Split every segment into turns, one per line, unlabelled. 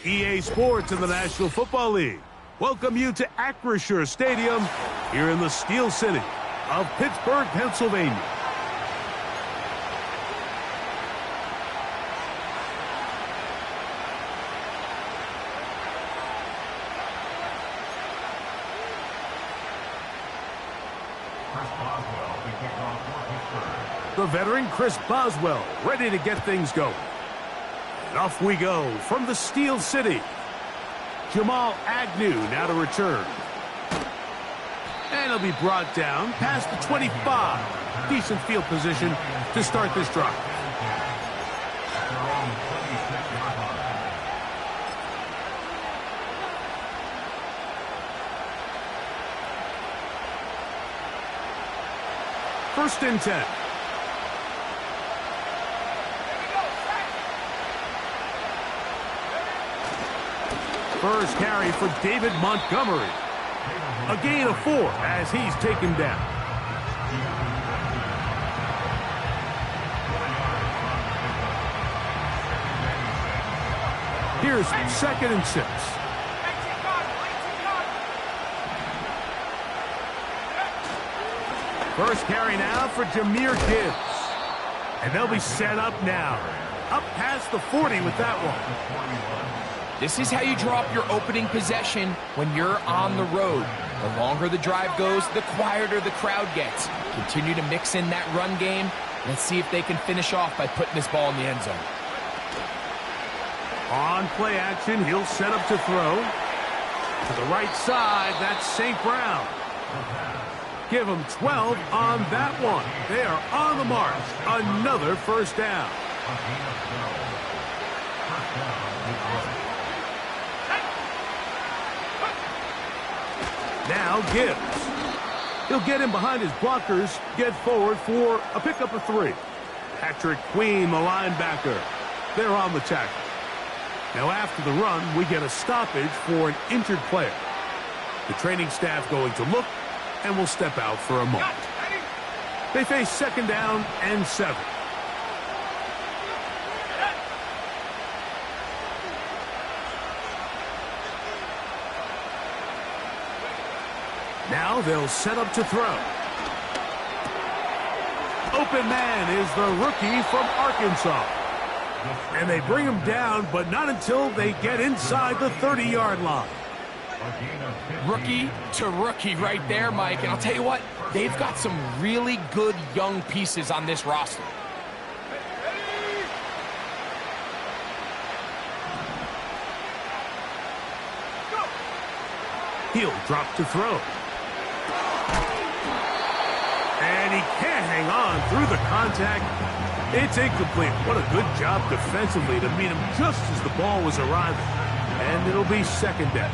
EA Sports in the National Football League welcome you to Acrisure Stadium here in the Steel City of Pittsburgh, Pennsylvania. The veteran Chris Boswell ready to get things going. And off we go from the Steel City. Jamal Agnew now to return. And he'll be brought down past the 25. Decent field position to start this drive. First and 10. First carry for David Montgomery. A gain of 4 as he's taken down. Here's 2nd and 6. First carry now for Jahmyr Gibbs. And they'll be set up now. Up past the 40 with that one.
This is how you draw up your opening possession when you're on the road. The longer the drive goes, the quieter the crowd gets. Continue to mix in that run game. Let's see if they can finish off by putting this ball in the end zone.
On play action, he'll set up to throw. To the right side, that's St. Brown. Give him 12 on that one. They are on the march. Another first down. Now Gibbs. He'll get in behind his blockers, get forward for a pickup of 3. Patrick Queen, the linebacker. They're on the tackle. Now after the run, we get a stoppage for an injured player. The training staff going to look and will step out for a moment. They face 2nd down and 7. Now they'll set up to throw. Open man is the rookie from Arkansas. And they bring him down, but not until they get inside the 30-yard line.
Rookie to rookie right there, Mike. And I'll tell you what, they've got some really good young pieces on this roster.
He'll drop to throw. And he can't hang on through the contact. It's incomplete. What a good job defensively to meet him just as the ball was arriving. And it'll be 2nd down.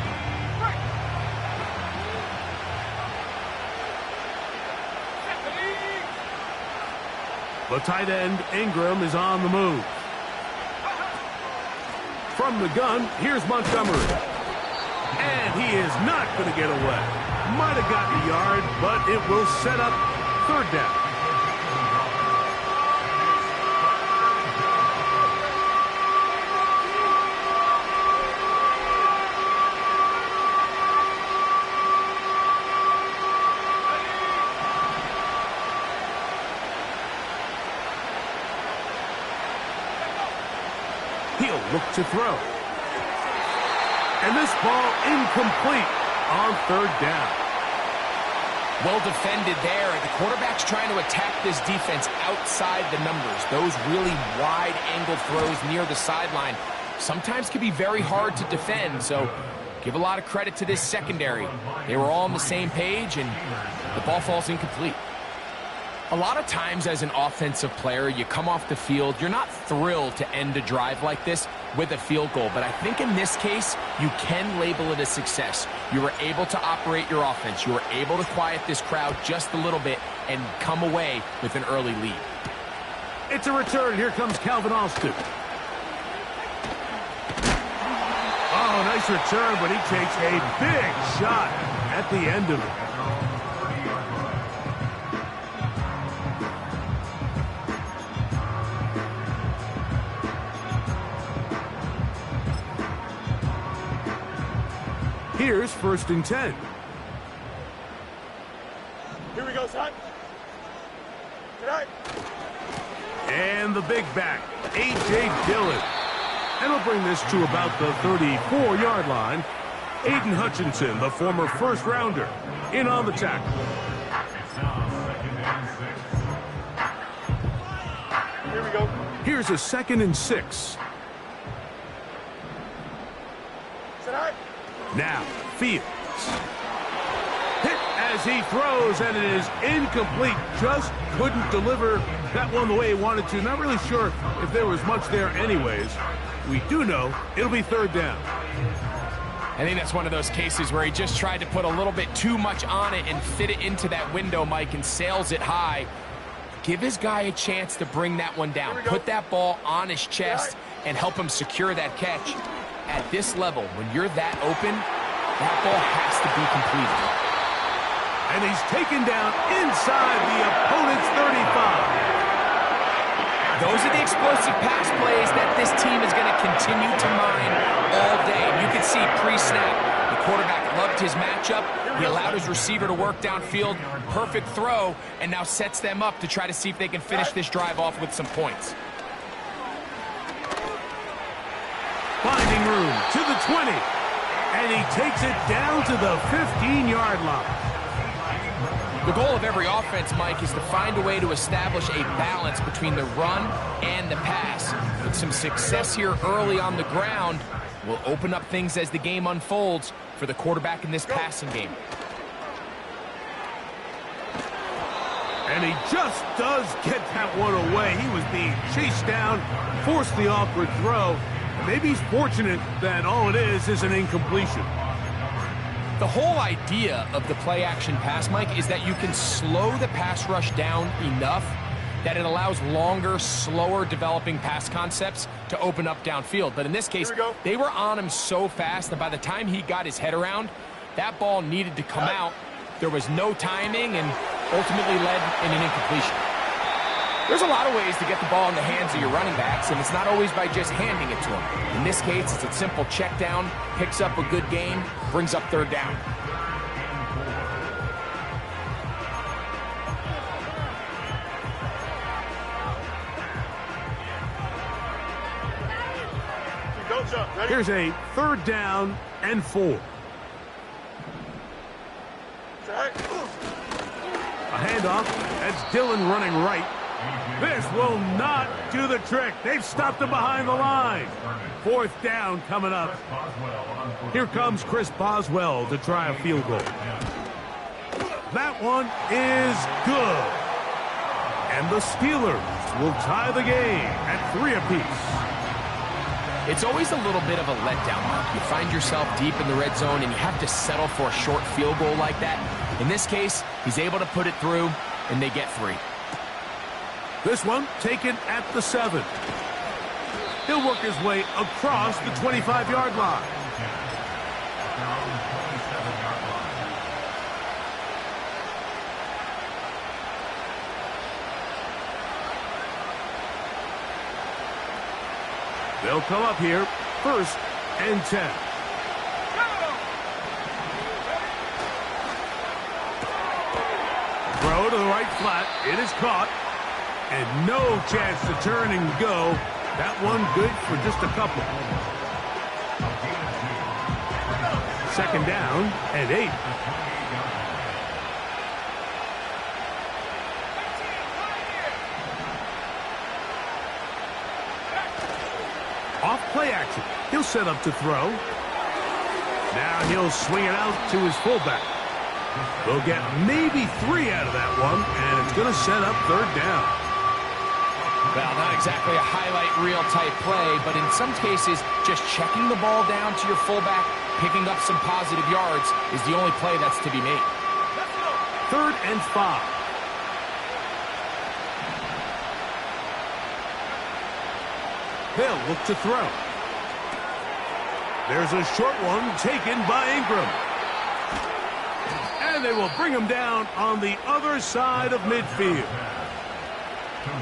The tight end, Ingram, is on the move. From the gun, here's Montgomery. And he is not going to get away. Might have gotten a yard, but it will set up 3rd down. He'll look to throw. And this ball incomplete on 3rd down.
Well defended there. The quarterback's trying to attack this defense outside the numbers. Those really wide angle throws near the sideline sometimes can be very hard to defend. So give a lot of credit to this secondary. They were all on the same page, and the ball falls incomplete. A lot of times as an offensive player, you come off the field, you're not thrilled to end a drive like this with a field goal. But I think in this case, you can label it a success. You were able to operate your offense. You were able to quiet this crowd just a little bit and come away with an early lead.
It's a return. Here comes Calvin Austin. Oh, nice return, but he takes a big shot at the end of it. Here's 1st and 10.
Here we go, son. Tonight.
And the big back, A.J. Dillon. And we'll bring this to about the 34-yard line. Aiden Hutchinson, the former first-rounder, in on the tackle.
Here we go.
Here's a 2nd and 6.
Tonight.
Now, Fields. Hit as he throws, and it is incomplete. Just couldn't deliver that one the way he wanted to. Not really sure if there was much there anyways. We do know it'll be 3rd down.
I think that's one of those cases where he just tried to put a little bit too much on it and fit it into that window, Mike, and sails it high. Give his guy a chance to bring that one down. Put that ball on his chest and help him secure that catch. At this level, when you're that open, that ball has to be completed.
And he's taken down inside the opponent's 35.
Those are the explosive pass plays that this team is going to continue to mine all day. You can see pre-snap, the quarterback loved his matchup. He allowed his receiver to work downfield. Perfect throw, and now sets them up to try to see if they can finish this drive off with some points.
Finding room to the 20. And he takes it down to the 15-yard line.
The goal of every offense, Mike, is to find a way to establish a balance between the run and the pass. With some success here early on the ground will open up things as the game unfolds for the quarterback in this passing game.
And he just does get that one away. He was being chased down, forced the awkward throw. Maybe he's fortunate that all it is an incompletion.
The whole idea of the play-action pass, Mike, is that you can slow the pass rush down enough that it allows longer, slower developing pass concepts to open up downfield. But in this case, they were on him so fast that by the time he got his head around, that ball needed to come out. There was no timing and ultimately led in an incompletion. There's a lot of ways to get the ball in the hands of your running backs, and it's not always by just handing it to them. In this case, it's a simple check down, picks up a good gain, brings up 3rd down.
Here's a 3rd down and 4. A handoff. That's Dillon running right. This will not do the trick. They've stopped him behind the line. 4th down coming up. Here comes Chris Boswell to try a field goal. That one is good. And the Steelers will tie the game at 3 apiece.
It's always a little bit of a letdown, Mark. You find yourself deep in the red zone and you have to settle for a short field goal like that. In this case, he's able to put it through, and they get 3.
This one taken at the 7. He'll work his way across the 25-yard line. They'll come up here, 1st and 10. Throw to the right flat. It is caught. And no chance to turn and go. That one good for just a couple. 2nd down and 8. Off play action. He'll set up to throw. Now he'll swing it out to his fullback. They'll get maybe 3 out of that one, and it's going to set up 3rd down.
Well, not exactly a highlight reel type play, but in some cases, just checking the ball down to your fullback, picking up some positive yards is the only play that's to be made.
3rd and 5. They'll look to throw. There's a short one taken by Ingram. And they will bring him down on the other side of midfield.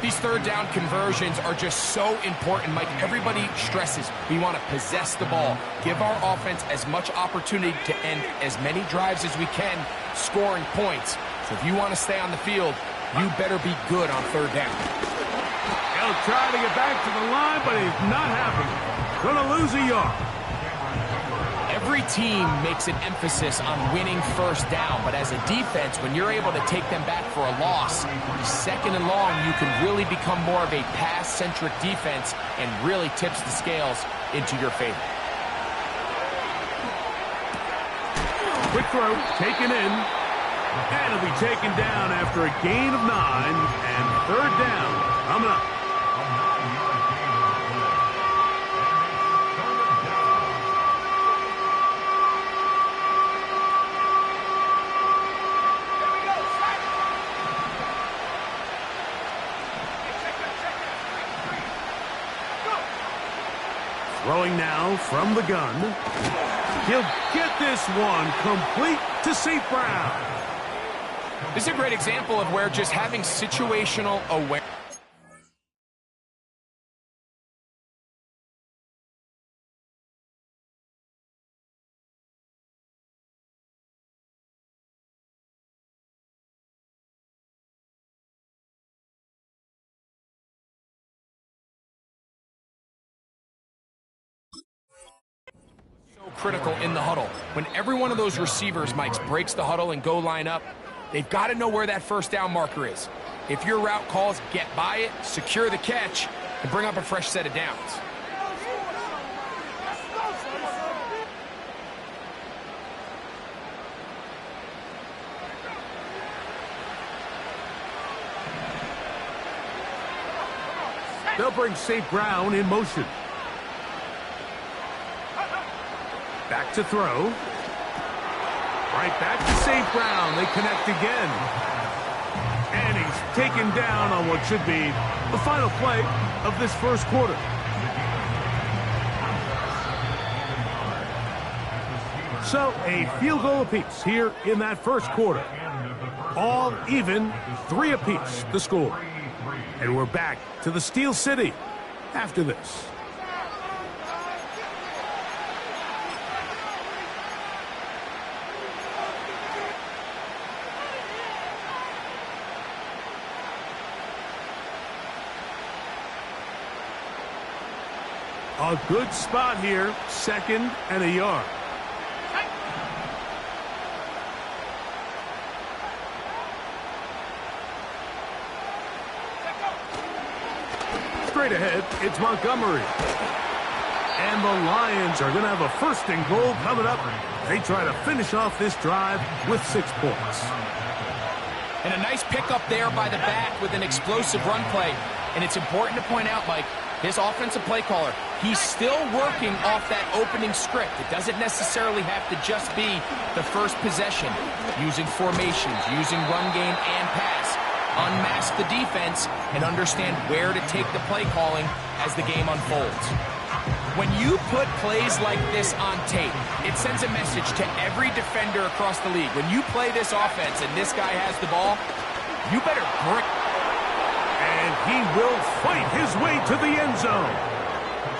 These third down conversions are just so important, Mike. Everybody stresses we want to possess the ball, give our offense as much opportunity to end as many drives as we can, scoring points. So if you want to stay on the field, you better be good on third down.
He'll try to get back to the line, but he's not happening. Gonna lose a yard.
Every team makes an emphasis on winning first down, but as a defense, when you're able to take them back for a loss, second and long, you can really become more of a pass-centric defense and really tips the scales into your favor.
Quick throw, taken in, and it'll be taken down after a gain of 9, and third down coming up. Throwing now from the gun. He'll get this one complete to St. Brown.
This is a great example of where just having situational awareness. Critical in the huddle. When every one of those receivers, Mike, breaks the huddle and go line up, they've got to know where that first down marker is. If your route calls, get by it, secure the catch, and bring up a fresh set of downs.
They'll bring St. Brown in motion. Back to throw. Right back to St. Brown. They connect again. And he's taken down on what should be the final play of this first quarter. So a field goal apiece here in that first quarter. All even, 3 apiece the score. And we're back to the Steel City after this. A good spot here, 2nd and a yard. Straight ahead, it's Montgomery. And the Lions are going to have a 1st and goal coming up. They try to finish off this drive with 6 points.
And a nice pickup there by the back with an explosive run play. And it's important to point out, Mike, this offensive play caller, he's still working off that opening script. It doesn't necessarily have to just be the first possession. Using formations, using run game and pass. Unmask the defense and understand where to take the play calling as the game unfolds. When you put plays like this on tape, it sends a message to every defender across the league. When you play this offense and this guy has the ball, you better bring.
And he will fight his way to the end zone.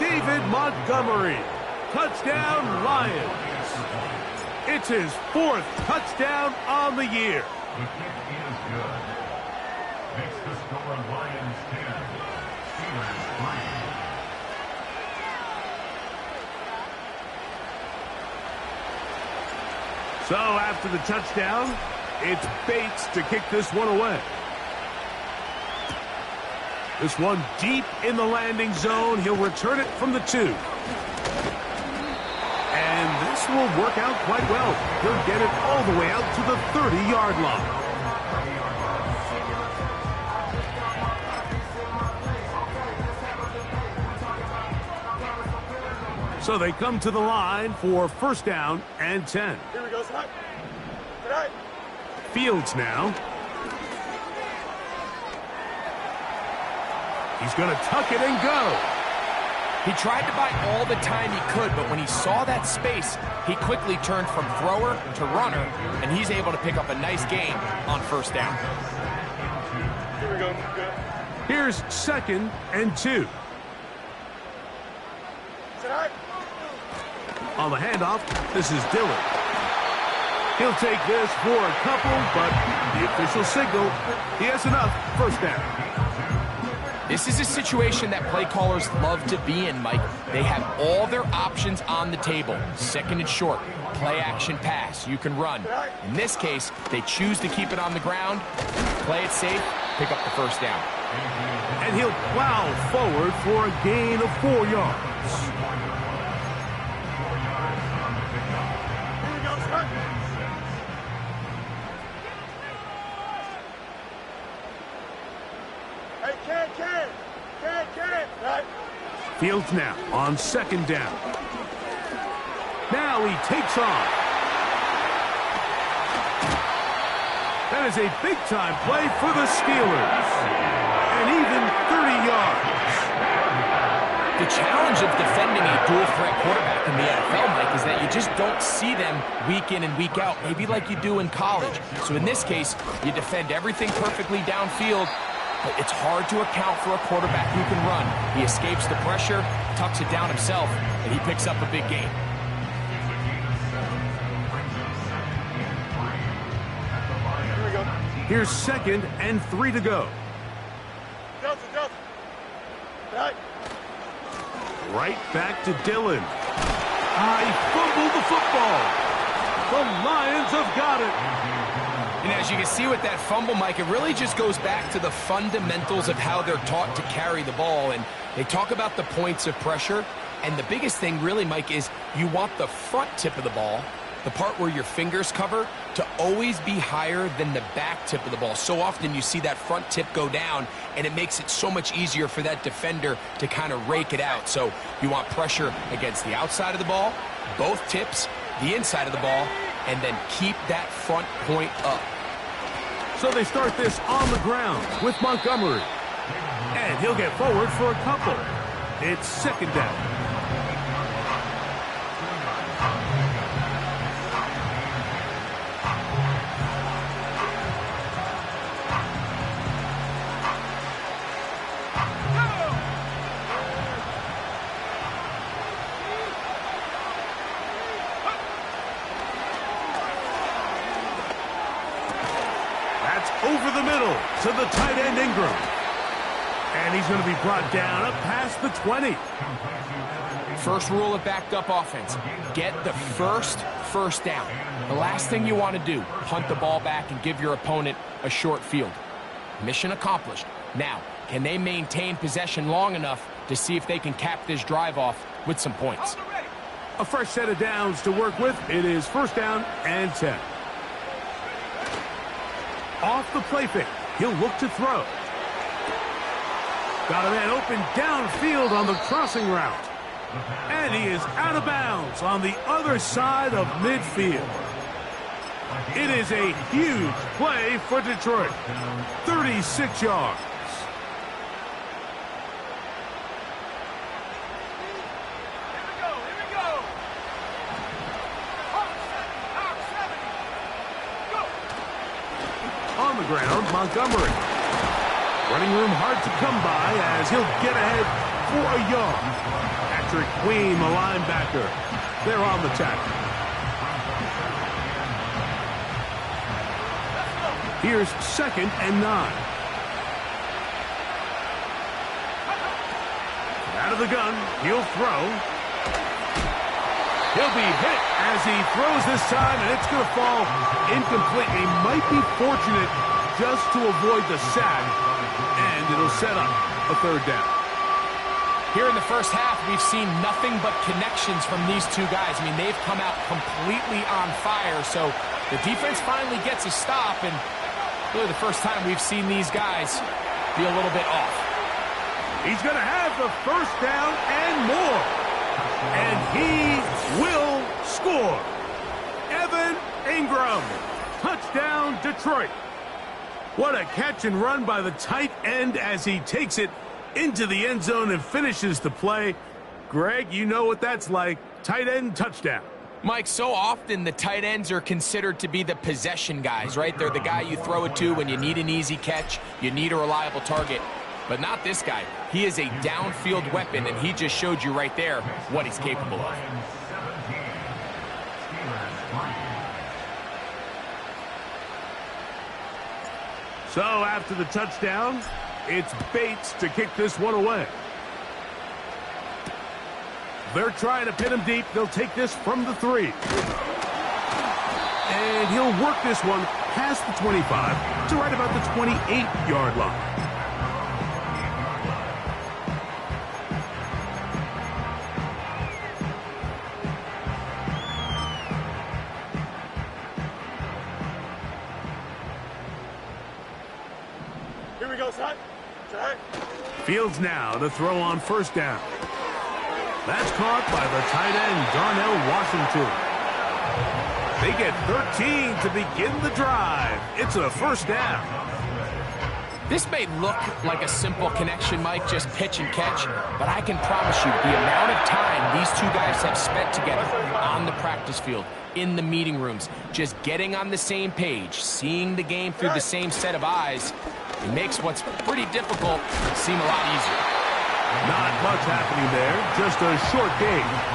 David Montgomery. Touchdown, Lions. It's his 4th touchdown on the year.
The kick is good. Makes the score Lions 10, Steelers 3.
So after the touchdown, it's Bates to kick this one away. This one deep in the landing zone. He'll return it from the 2. And this will work out quite well. He'll get it all the way out to the 30-yard line. So they come to the line for 1st down and 10.
Here we go, son. Good night.
Fields now. He's going to tuck it and go.
He tried to buy all the time he could, but when he saw that space, he quickly turned from thrower to runner, and he's able to pick up a nice gain on 1st down.
Here we go. Good.
Here's 2nd and 2. On the handoff, this is Dillon. He'll take this for a couple, but the official signal, he has enough. First down.
This is a situation that play callers love to be in, Mike. They have all their options on the table. 2nd and short, play action pass. You can run. In this case, they choose to keep it on the ground, play it safe, pick up the first down.
And he'll plow forward for a gain of 4 yards. Fields now on 2nd down. Now he takes off. That is a big-time play for the Steelers. And even 30 yards.
The challenge of defending a dual-threat quarterback in the NFL, Mike, is that you just don't see them week in and week out, maybe like you do in college. So in this case, you defend everything perfectly downfield, but it's hard to account for a quarterback who can run. He escapes the pressure, tucks it down himself, and he picks up a big gain.
Here's 2nd and 3 to go. Right back to Dillon. He fumbled the football. The Lions have got it.
And as you can see with that fumble, Mike, it really just goes back to the fundamentals of how they're taught to carry the ball. And they talk about the points of pressure. And the biggest thing really, Mike, is you want the front tip of the ball, the part where your fingers cover, to always be higher than the back tip of the ball. So often you see that front tip go down, and it makes it so much easier for that defender to kind of rake it out. So you want pressure against the outside of the ball, both tips, the inside of the ball, and then keep that front point up.
So they start this on the ground with Montgomery. And he'll get forward for a couple. It's 2nd down. Over the middle to the tight end Ingram. And he's going to be brought down up past the 20.
First rule of backed up offense, get the first down. The last thing you want to do, punt the ball back and give your opponent a short field. Mission accomplished. Now, can they maintain possession long enough to see if they can cap this drive off with some points?
A fresh set of downs to work with. It is 1st down and 10. Off the play fake, he'll look to throw. Got a man open downfield on the crossing route. And he is out of bounds on the other side of midfield. It is a huge play for Detroit. 36 yards. On the ground, Montgomery. Running room hard to come by as he'll get ahead for a yard. Patrick Queen, the linebacker. They're on the tackle. Here's 2nd and 9. Out of the gun, he'll throw. He'll be hit as he throws this time, and it's going to fall incomplete. He might be fortunate just to avoid the sack, and it'll set up a 3rd down.
Here in the first half, we've seen nothing but connections from these two guys. I mean, they've come out completely on fire, so the defense finally gets a stop, and really the first time we've seen these guys be a little bit off.
He's going to have the 1st down and more. And he will score. Evan Ingram. Touchdown, Detroit. What a catch and run by the tight end as he takes it into the end zone and finishes the play. Greg, you know what that's like. Tight end touchdown.
Mike, so often the tight ends are considered to be the possession guys, right? They're the guy you throw it to when you need an easy catch, you need a reliable target. But not this guy. He is a downfield weapon, and he just showed you right there what he's capable of.
So after the touchdown, it's Bates to kick this one away. They're trying to pin him deep. They'll take this from the 3. And he'll work this one past the 25 to right about the 28-yard line.
Here we go, son. Son.
Fields now to throw on first down. That's caught by the tight end, Darnell Washington. They get 13 to begin the drive. It's a first down.
This may look like a simple connection, Mike, just pitch and catch, but I can promise you the amount of time these two guys have spent together on the practice field, in the meeting rooms, just getting on the same page, seeing the game through the same set of eyes, it makes what's pretty difficult seem a lot easier.
Not much happening there, just a short game.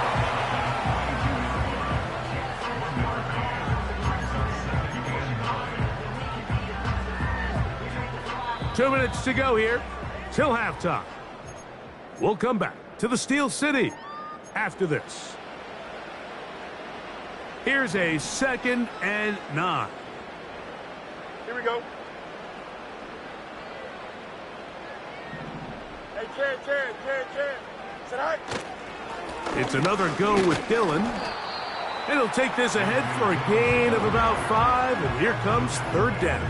Two minutes to go here till halftime. We'll come back to the Steel City after this. Here's a 2nd and 9.
Here we go. Hey, Ken. Tonight.
It's another go with Dillon. And he'll take this ahead for a gain of about 5, and here comes third down.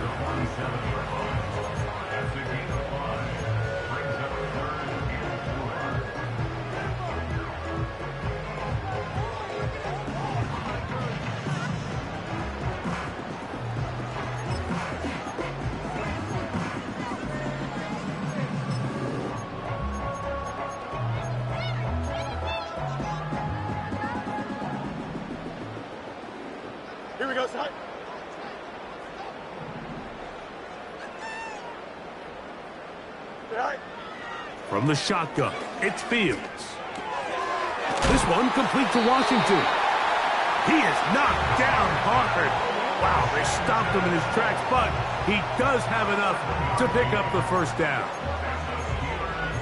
Here we go, son. Tonight.
From the shotgun, it's Fields. This one complete to Washington. He is knocked down hard. Wow, they stopped him in his tracks, but he does have enough to pick up the first down.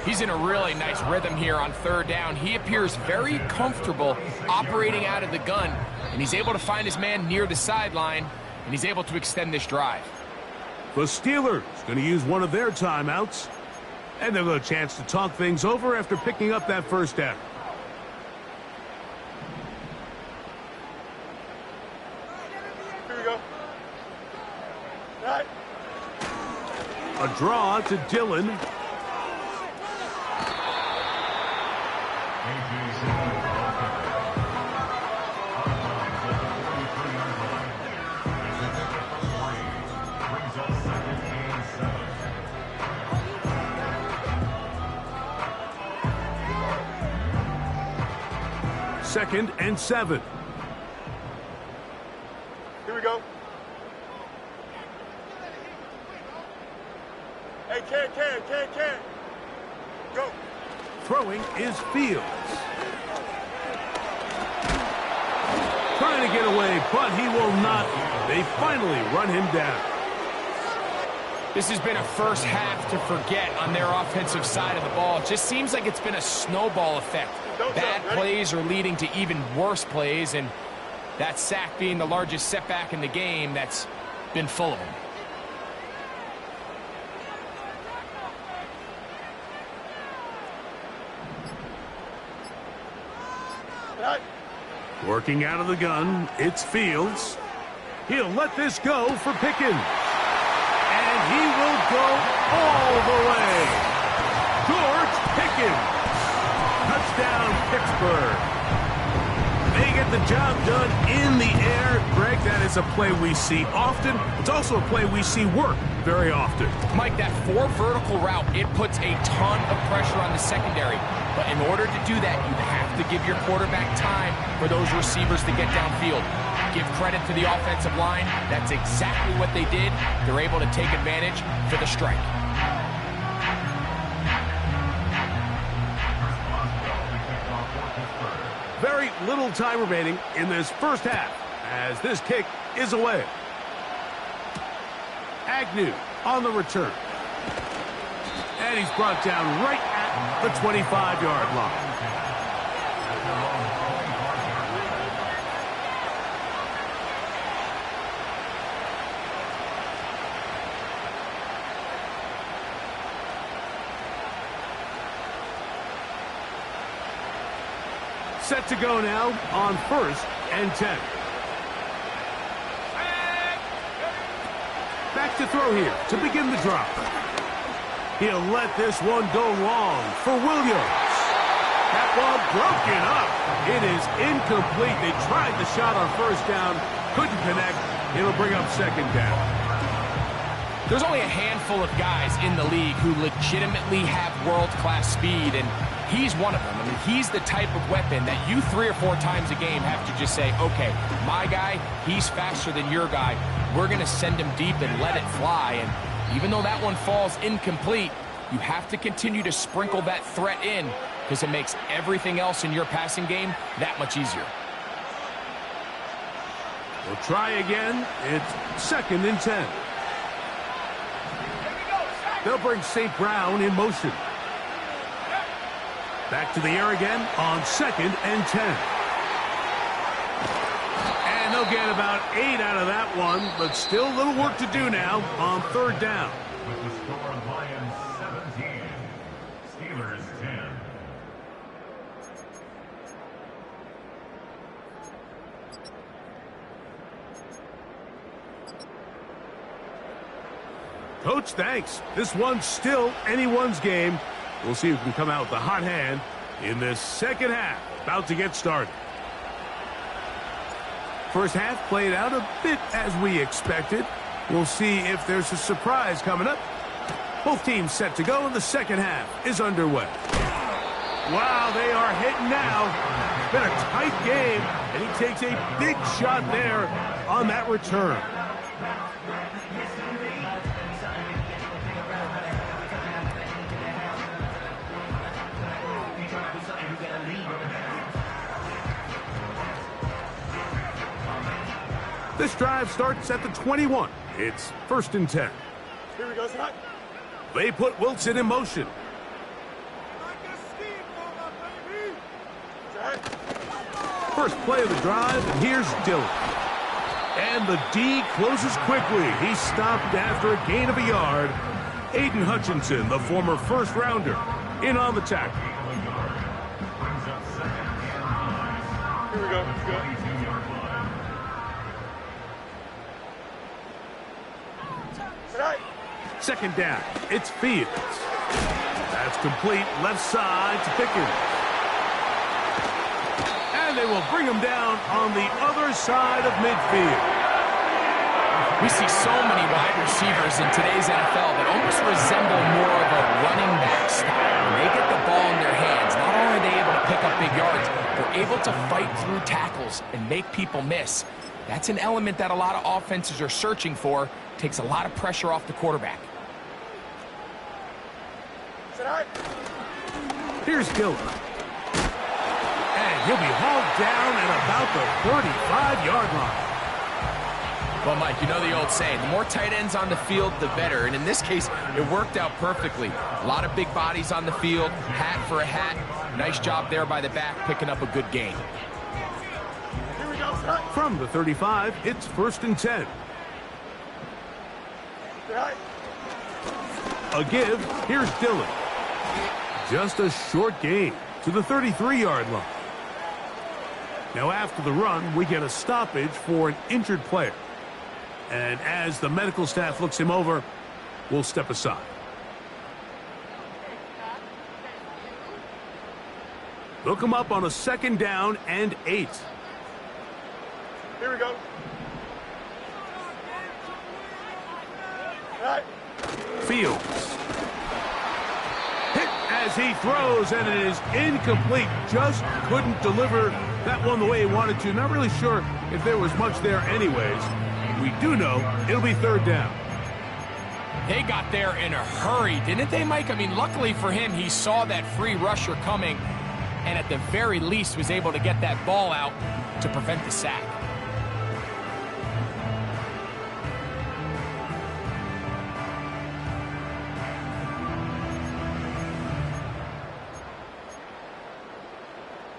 He's in a really nice rhythm here on third down. He appears very comfortable operating out of the gun, and he's able to find his man near the sideline, and he's able to extend this drive.
The Steelers going to use one of their timeouts, and they'll get a chance to talk things over after picking up that first down.
Here we go. Tonight.
A draw to Dillon. Second and 7.
Here we go. Hey, Ken. Go.
Throwing is Fields. Trying to get away, but he will not. They finally run him down.
This has been a first half to forget on their offensive side of the ball. It just seems like it's been a snowball effect. Bad plays are leading to even worse plays, and that sack being the largest setback in the game, that's been full of them.
Working out of the gun, it's Fields. He'll let this go for Pickens. And he will go all the way. George Pickens. Touchdown, Pittsburgh. They get the job done in the air. Greg, that is a play we see often. It's also a play we see work very often.
Mike, that 4 vertical route, it puts a ton of pressure on the secondary. But in order to do that, you have to give your quarterback time for those receivers to get downfield. Give credit to the offensive line. That's exactly what they did. They're able to take advantage for the strike.
Very little time remaining in this first half as this kick is away. Agnew on the return. And he's brought down right at the 25-yard line. Set to go now on 1st and 10. Back to throw here to begin the drop. He'll let this one go long for Williams. That ball broken up. It is incomplete. They tried the shot on 1st down, couldn't connect. It'll bring up 2nd down.
There's only a handful of guys in the league who legitimately have world-class speed, and he's one of them. I mean, he's the type of weapon that you 3 or 4 times a game have to just say, okay, my guy, he's faster than your guy. We're going to send him deep and let it fly. And even though that one falls incomplete, you have to continue to sprinkle that threat in because it makes everything else in your passing game that much easier.
We'll try again. It's 2nd and 10. They'll bring St. Brown in motion. Back to the air again on 2nd and 10. And they'll get about 8 out of that one, but still a little work to do now on 3rd down.
With the score, Lions 17, Steelers 10.
Coach, thanks. This one's still anyone's game. We'll see who can come out with a hot hand in this 2nd half. About to get started. First half played out a bit as we expected. We'll see if there's a surprise coming up. Both teams set to go, and the 2nd half is underway. Wow, they are hitting now. It's been a tight game, and he takes a big shot there on that return. This drive starts at the 21. It's 1st and 10.
Here we go, son.
They put Wilson in motion. First play of the drive, and here's Dillon. And the D closes quickly. He stopped after a gain of a yard. Aiden Hutchinson, the former 1st rounder, in on the tackle.
Here we go. Tonight.
2nd down. It's Fields. That's complete. Left side to Pickens. And they will bring him down on the other side of midfield.
We see so many wide receivers in today's NFL that almost resemble more of a running back style. When they get the ball in their hands, not only are they able to pick up big yards, they're able to fight through tackles and make people miss. That's an element that a lot of offenses are searching for. Takes a lot of pressure off the quarterback.
Tonight.
Here's Dillon. And he'll be hauled down at about the 35-yard line.
Well, Mike, you know the old saying, the more tight ends on the field, the better. And in this case, it worked out perfectly. A lot of big bodies on the field, hat for a hat. Nice job there by the back, picking up a good gain.
Here we go, son.
From the 35, it's 1st and 10.
Tonight.
A give. Here's Dillon. Just a short gain to the 33-yard line. Now after the run, we get a stoppage for an injured player. And as the medical staff looks him over, we'll step aside. They'll come up on a 2nd down and 8.
Here we go. Tonight.
Fields. Hit as he throws, and it is incomplete. Just couldn't deliver that one the way he wanted to. Not really sure if there was much there anyways. We do know it'll be 3rd down.
They got there in a hurry, didn't they, Mike? I mean, luckily for him, he saw that free rusher coming. and at the very least was able to get that ball out to prevent the sack.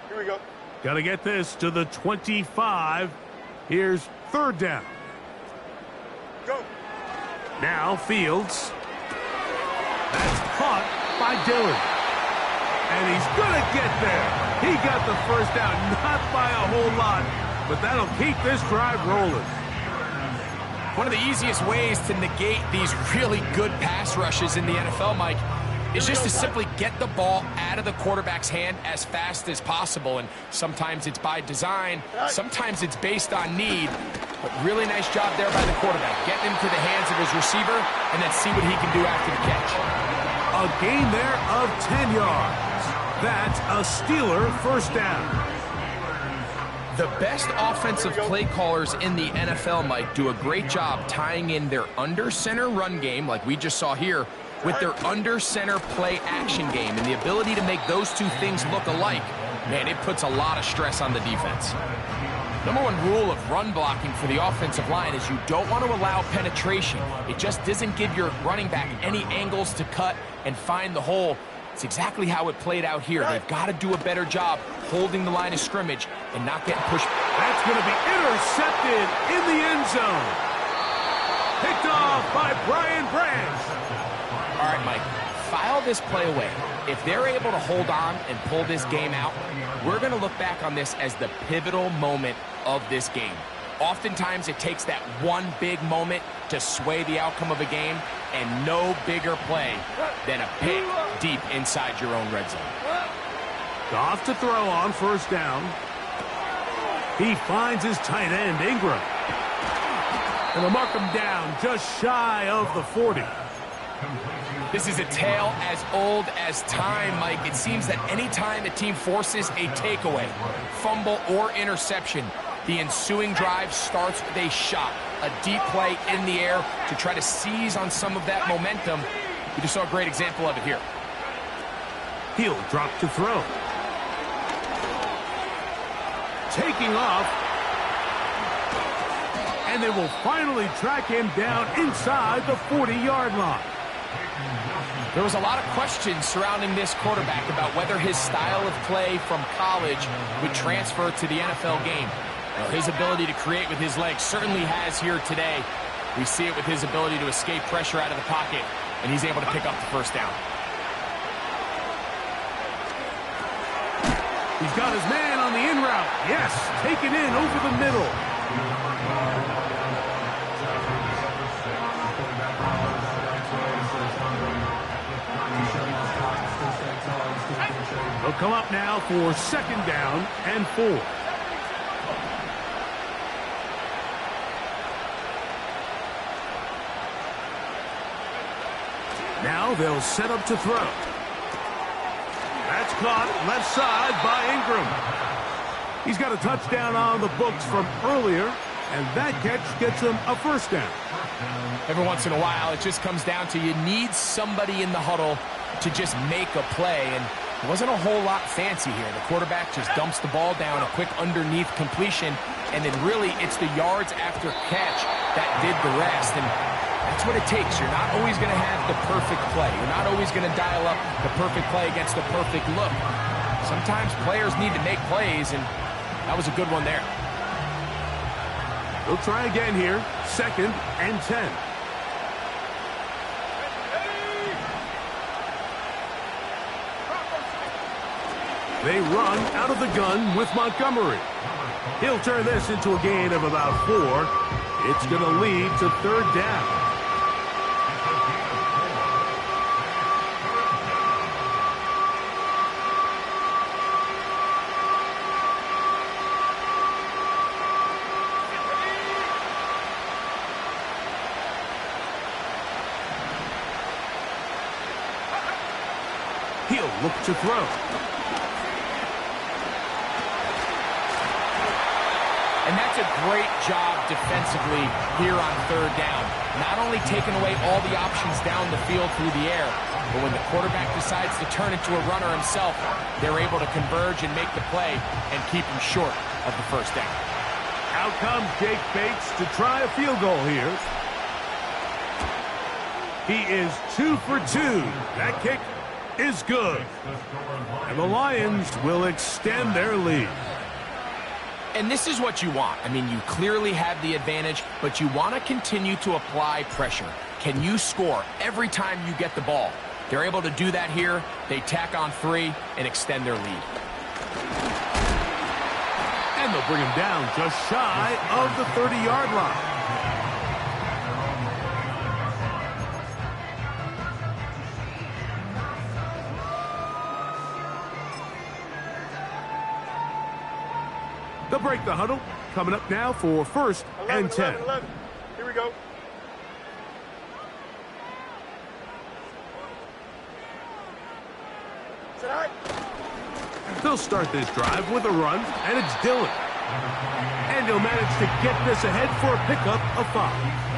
Here we go.
Got to get this to the 25. Here's third down.
Go.
Now Fields. That's caught by Dillon. And he's going to get there. He got the first down, not by a whole lot, but that'll keep this drive rolling.
One of the easiest ways to negate these really good pass rushes in the NFL, Mike, is just to simply get the ball out of the quarterback's hand as fast as possible. And sometimes it's by design, sometimes it's based on need. But really nice job there by the quarterback, getting him to the hands of his receiver and then see what he can do after the catch.
A gain there of 10 yards. That's a Steeler first down.
The best offensive play callers in the NFL, Mike, do a great job tying in their under-center run game, like we just saw here, with their under-center play action game. And the ability to make those two things look alike, man, it puts a lot of stress on the defense. Number one rule of run blocking for the offensive line is you don't want to allow penetration. It just doesn't give your running back any angles to cut and find the hole. It's exactly how it played out here. They've got to do a better job holding the line of scrimmage and not getting pushed.
That's going to be intercepted in the end zone. Picked off by Brian Branch.
All right, Mike, file this play away. If they're able to hold on and pull this game out, we're going to look back on this as the pivotal moment of this game. Oftentimes, it takes that one big moment to sway the outcome of a game, and no bigger play than a pick deep inside your own red zone.
Off to throw on first down. He finds his tight end, Ingram. And they'll mark him down just shy of the 40.
This is a tale as old as time, Mike. It seems that any time a team forces a takeaway, fumble, or interception, the ensuing drive starts with a shot, a deep play in the air to try to seize on some of that momentum. We just saw a great example of it here.
He'll drop to throw. Taking off. And they will finally track him down inside the 40-yard line.
There was a lot of questions surrounding this quarterback about whether his style of play from college would transfer to the NFL game. Well, his ability to create with his legs certainly has here today. We see it with his ability to escape pressure out of the pocket, and he's able to pick up the first down.
He's got his man on the in route. Yes, taken in over the middle. They'll come up now for second down and 4. Now they'll set up to throw. That's caught left side by Ingram. He's got a touchdown on the books from earlier, and that catch gets him a first down.
Every once in a while, it just comes down to you need somebody in the huddle to just make a play, and it wasn't a whole lot fancy here. The quarterback just dumps the ball down, a quick underneath completion, and then really it's the yards after catch that did the rest. And that's what it takes. You're not always going to have the perfect play. You're not always going to dial up the perfect play against the perfect look. Sometimes players need to make plays, and that was a good one there.
We'll try again here. Second and 10. They run out of the gun with Montgomery. He'll turn this into a gain of about 4. It's going to lead to third down. He'll look to throw.
And And that's a great job defensively here on third down. Not only taking away all the options down the field through the air, but when the quarterback decides to turn into a runner himself, they're able to converge and make the play and keep him short of the first down.
Out comes Jake Bates to try a field goal here. He is 2 for 2. That kick is good. And the Lions will extend their lead.
And this is what you want. I mean, you clearly have the advantage, but you want to continue to apply pressure. Can you score every time you get the ball? They're able to do that here. They tack on 3 and extend their lead.
And they'll bring him down just shy of the 30-yard line. They'll break the huddle. Coming up now for 1st and 10.
11. Here we go.
They'll start this drive with a run, and it's Dillon. And he'll manage to get this ahead for a pickup of 5.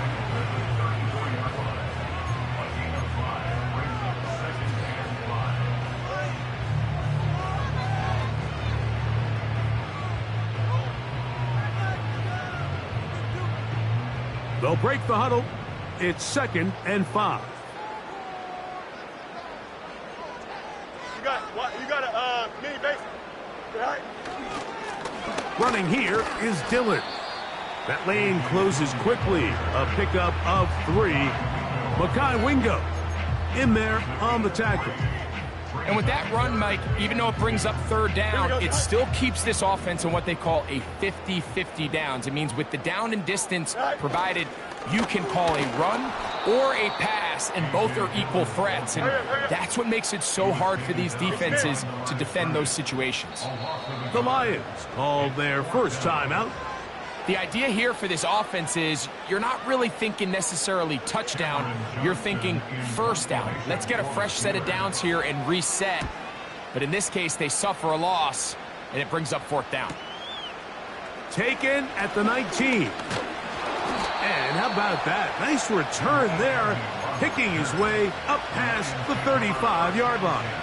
They'll break the huddle. It's 2nd and 5.
You got a mini base. Right?
Running here is Dillon. That lane closes quickly. A pickup of 3. Mekhi Wingo in there on the tackle.
And with that run, Mike, even though it brings up 3rd down, it still keeps this offense in what they call a 50-50 downs. It means with the down and distance provided, you can call a run or a pass, and both are equal threats. And that's what makes it so hard for these defenses to defend those situations.
The Lions called their first timeout.
The idea here for this offense is you're not really thinking necessarily touchdown. You're thinking first down. Let's get a fresh set of downs here and reset. But in this case, they suffer a loss, and it brings up 4th down.
Taken at the 19. And how about that? Nice return there, picking his way up past the 35-yard line.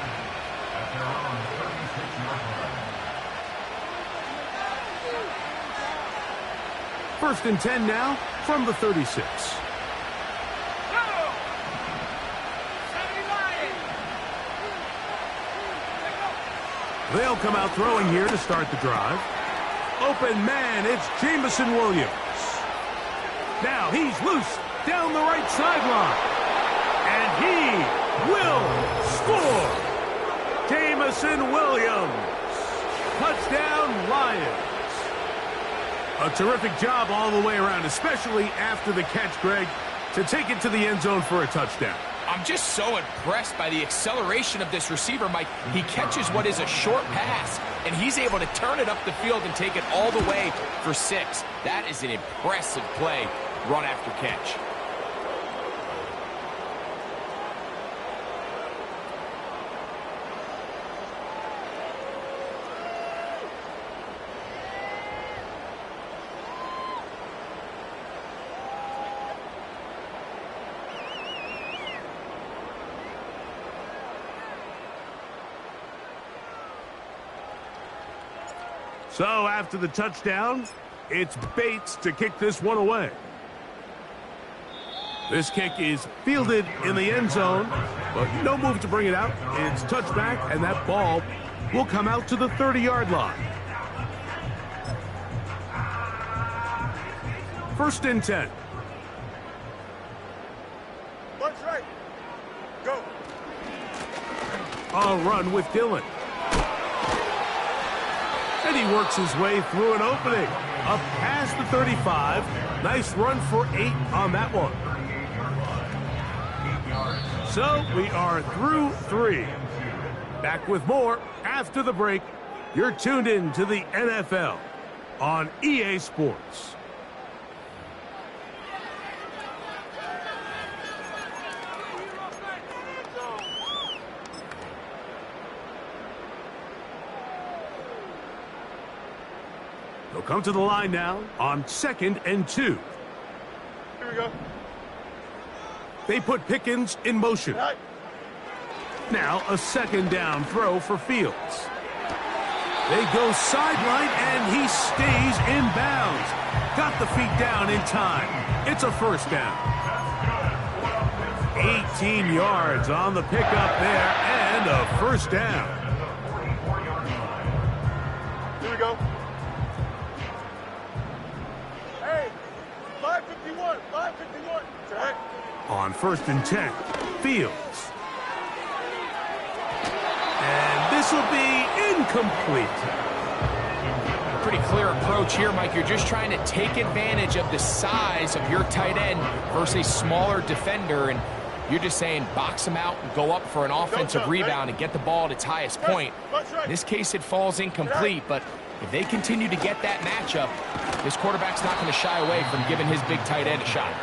1st and 10 now from the 36. They'll come out throwing here to start the drive. Open man, it's Jameson Williams. Now he's loose down the right sideline. And he will score. Jameson Williams. Touchdown, Lions. A terrific job all the way around, especially after the catch, Greg, to take it to the end zone for a touchdown.
I'm just so impressed by the acceleration of this receiver, Mike. He catches what is a short pass, and he's able to turn it up the field and take it all the way for 6. That is an impressive play, run after catch.
So after the touchdown, it's Bates to kick this one away. This kick is fielded in the end zone, but no move to bring it out. It's touchback, and that ball will come out to the 30-yard line. 1st and 10.
Lunch right. Go.
A run with Dillon. And he works his way through an opening. Up past the 35. Nice run for 8 on that one. So we are through 3. Back with more after the break. You're tuned in to the NFL on EA Sports. They'll come to the line now on 2nd and 2.
Here we go.
They put Pickens in motion.
Right.
Now a 2nd down throw for Fields. They go sideline, and he stays in bounds. Got the feet down in time. It's a 1st down. 18 yards on the pickup there, and a 1st down.
Here we go. Hey, 551, 551. Right.
On 1st and 10, Fields. And this will be incomplete.
Pretty clear approach here, Mike. You're just trying to take advantage of the size of your tight end versus a smaller defender, and you're just saying box him out and go up for an offensive rebound and get the ball at its highest point. In this case, it falls incomplete, but if they continue to get that matchup, this quarterback's not going to shy away from giving his big tight end a shot.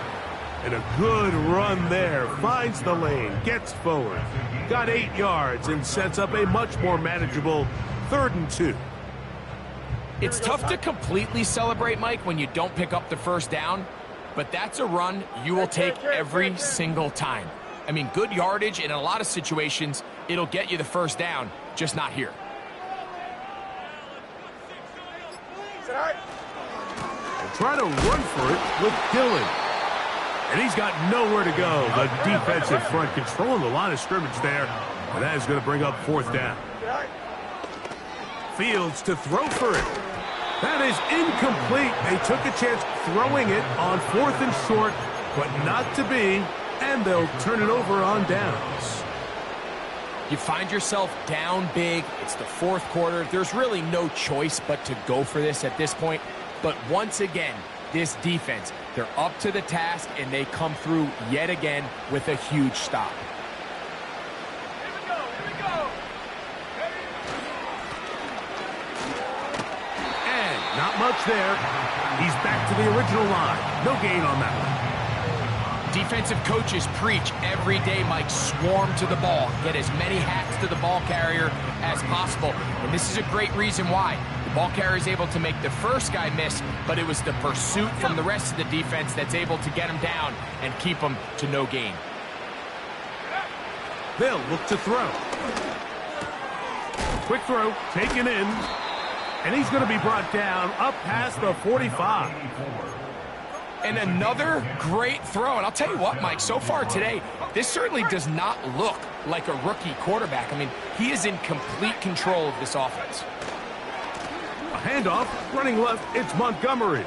And a good run there. Finds the lane, gets forward. Got 8 yards and sets up a much more manageable 3rd and 2.
It's tough to completely celebrate, Mike, when you don't pick up the 1st down, but that's a run you will take every single time. I mean, good yardage, and in a lot of situations, it'll get you the 1st down, just not here.
And try to run for it with Dillon. And he's got nowhere to go. The defensive front controlling the line of scrimmage there. And that is going to bring up 4th down. Fields to throw for it. That is incomplete. They took a chance throwing it on 4th and short, but not to be. And they'll turn it over on downs.
You find yourself down big. It's the 4th quarter. There's really no choice but to go for this at this point. But once again, this defense, they're up to the task, and they come through yet again with a huge stop.
Here we go.
And not much there. He's back to the original line. No gain on that one.
Defensive coaches preach every day, Mike, swarm to the ball. Get as many hacks to the ball carrier as possible. And this is a great reason why. The ball carrier is able to make the first guy miss, but it was the pursuit from the rest of the defense that's able to get him down and keep him to no gain.
They'll look to throw. Quick throw, taken in. And he's going to be brought down up past the 45.
And another great throw. And I'll tell you what, Mike, so far today, this certainly does not look like a rookie quarterback. I mean, he is in complete control of this offense.
A handoff, running left, it's Montgomery.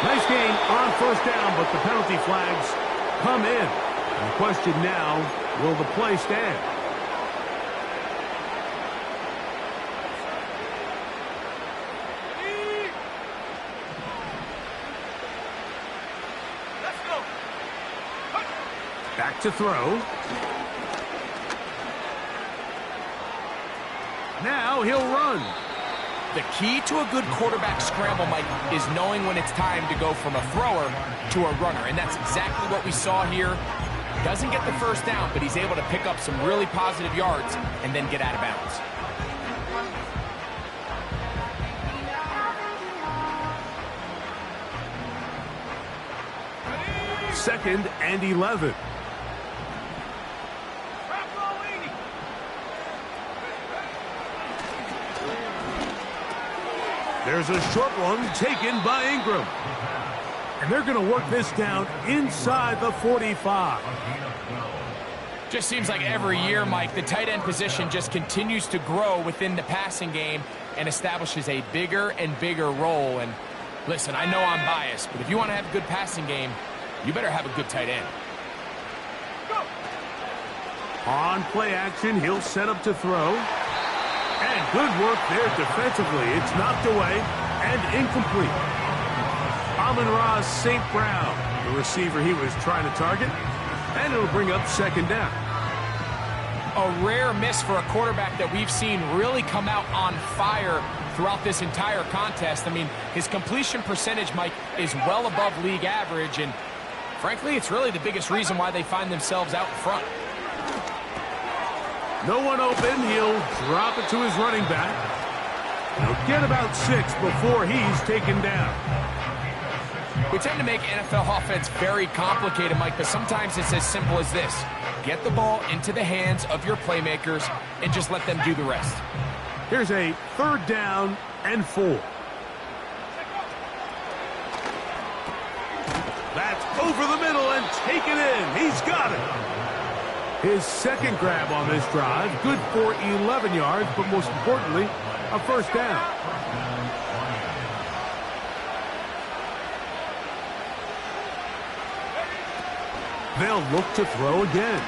Nice gain on 1st down, but the penalty flags come in. And the question now, will the play stand? Back to throw. Now he'll run.
The key to a good quarterback scramble, Mike, is knowing when it's time to go from a thrower to a runner. And that's exactly what we saw here. Doesn't get the 1st down, but he's able to pick up some really positive yards and then get out of bounds.
Second and 11. There's a short one taken by Ingram. And they're going to work this down inside the 45.
Just seems like every year, Mike, the tight end position just continues to grow within the passing game and establishes a bigger and bigger role. And listen, I know I'm biased, but if you want to have a good passing game, you better have a good tight end.
On play action, he'll set up to throw. And good work there defensively. It's knocked away and incomplete. Amon-Ra St. Brown, the receiver he was trying to target. And it'll bring up 2nd down.
A rare miss for a quarterback that we've seen really come out on fire throughout this entire contest. I mean, his completion percentage, Mike, is well above league average. And frankly, it's really the biggest reason why they find themselves out in front.
No one open. He'll drop it to his running back. He'll get about 6 before he's taken down.
We tend to make NFL offense very complicated, Mike, but sometimes it's as simple as this. Get the ball into the hands of your playmakers and just let them do the rest.
Here's a 3rd down and 4. That's over the middle and taken in. He's got it. His 2nd grab on this drive, good for 11 yards, but most importantly, a 1st down. They'll look to throw again.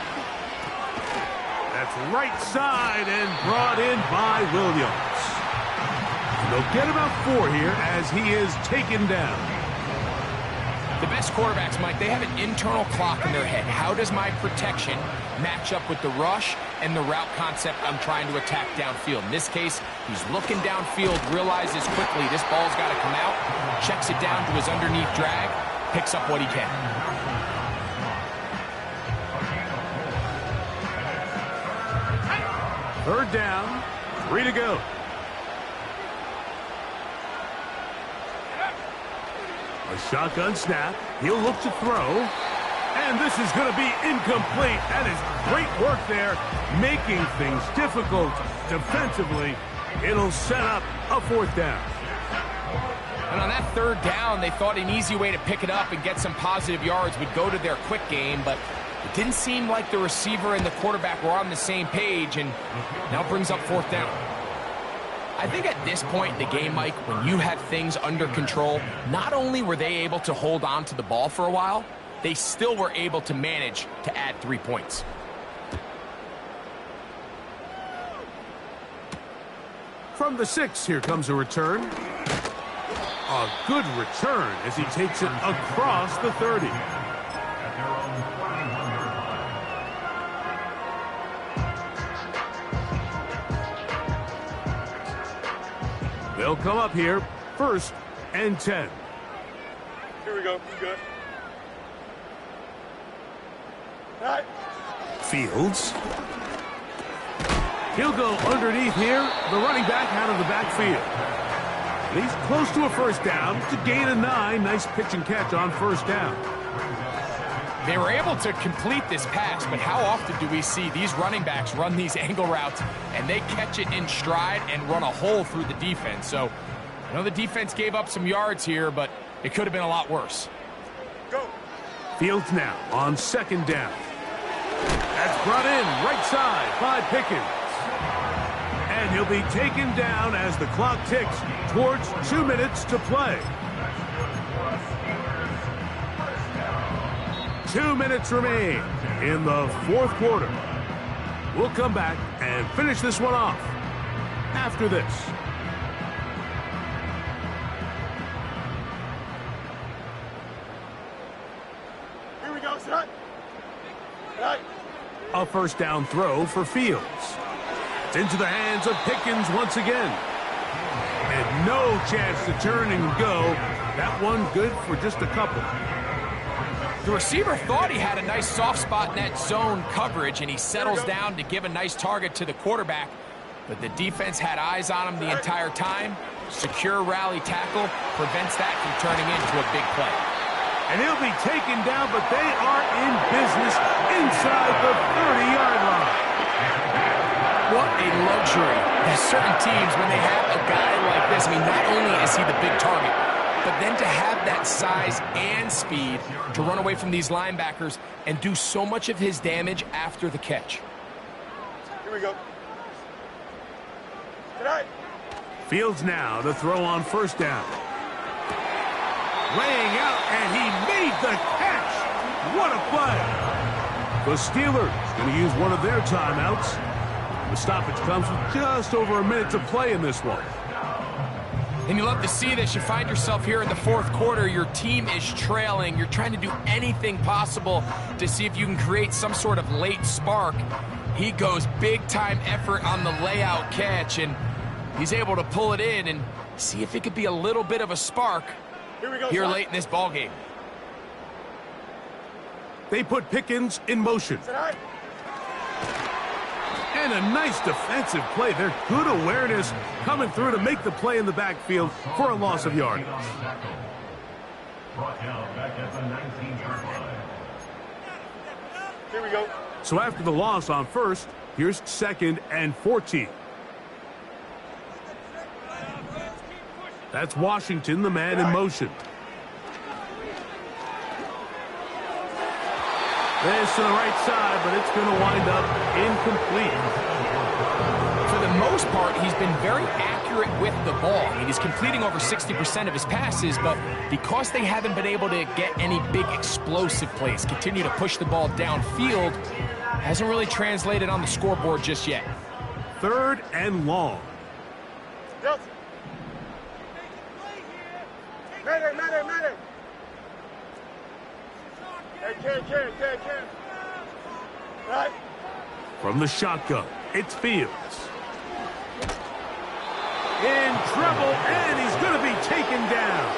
That's right side and brought in by Williams. They'll get about 4 here as he is taken down.
The best quarterbacks, Mike, they have an internal clock in their head. How does my protection match up with the rush and the route concept I'm trying to attack downfield? In this case, he's looking downfield, realizes quickly this ball's got to come out, checks it down to his underneath drag, picks up what he can.
3rd down, 3 to go. A shotgun snap. He'll look to throw. And this is going to be incomplete. That is great work there, making things difficult defensively. It'll set up a 4th down.
And on that 3rd down, they thought an easy way to pick it up and get some positive yards would go to their quick game, but it didn't seem like the receiver and the quarterback were on the same page, and now brings up 4th down. I think at this point in the game, Mike, when you have things under control, not only were they able to hold on to the ball for a while, they still were able to manage to add 3 points.
From the 6, here comes a return. A good return as he takes it across the 30. They'll come up here, 1st and 10.
Here we go. You good? All right.
Fields. He'll go underneath here, the running back out of the backfield. He's close to a 1st down to gain a 9. Nice pitch and catch on 1st down.
They were able to complete this pass, but how often do we see these running backs run these angle routes and they catch it in stride and run a hole through the defense? So I know the defense gave up some yards here, but it could have been a lot worse.
Go.
Fields now on 2nd down. That's brought in right side by Pickens. And he'll be taken down as the clock ticks towards 2 minutes to play. 2 minutes remain in the 4th quarter. We'll come back and finish this one off after this.
Here we go, son. Right.
A 1st down throw for Fields. It's into the hands of Pickens once again. And no chance to turn and go. That one good for just a couple.
The receiver thought he had a nice soft spot in that zone coverage, and he settles down to give a nice target to the quarterback. But the defense had eyes on him the entire time. Secure rally tackle prevents that from turning into a big play.
And he'll be taken down, but they are in business inside the 30-yard line.
What a luxury that certain teams, when they have a guy like this, I mean, not only is he the big target, but then to have that size and speed to run away from these linebackers and do so much of his damage after the catch.
Here we go. Tonight.
Fields now to throw on 1st down. Laying out, and he made the catch. What a play. The Steelers going to use one of their timeouts. The stoppage comes with just over a minute to play in this one.
And you love to see this. You find yourself here in the 4th quarter. Your team is trailing. You're trying to do anything possible to see if you can create some sort of late spark. He goes big-time effort on the layout catch, and he's able to pull it in and see if it could be a little bit of a spark here late in this ball game.
They put Pickens in motion. And a nice defensive play there. Good awareness coming through to make the play in the backfield for a loss of yardage.
Brought down back at the 19-yard line.
Here we go.
So after the loss on first, here's 2nd and 14. That's Washington, the man in motion. This to the right side, but it's going to wind up incomplete.
For the most part, he's been very accurate with the ball. I mean, he's completing over 60% of his passes, but because they haven't been able to get any big explosive plays, continue to push the ball downfield, hasn't really translated on the scoreboard just yet.
3rd and long.
Yes. Matter. Hey, Ken. Right.
From the shotgun, it's Fields. In trouble, and he's going to be taken down.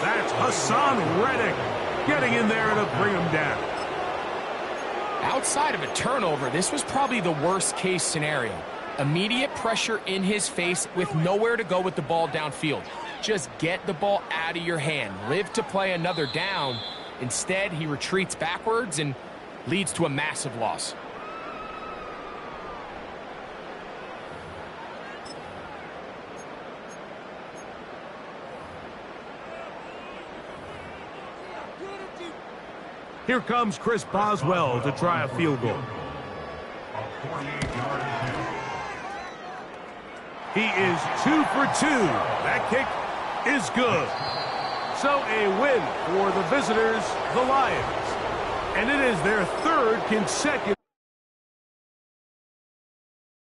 That's Hassan Reddick getting in there to bring him down.
Outside of a turnover, this was probably the worst-case scenario. Immediate pressure in his face with nowhere to go with the ball downfield. Just get the ball out of your hand. Live to play another down. Instead, he retreats backwards and leads to a massive loss.
Here comes Chris Boswell to try a field goal.
A 48-yard attempt.
He is 2 for 2. That kick is good. So a win for the visitors, the Lions. And it is their 3rd consecutive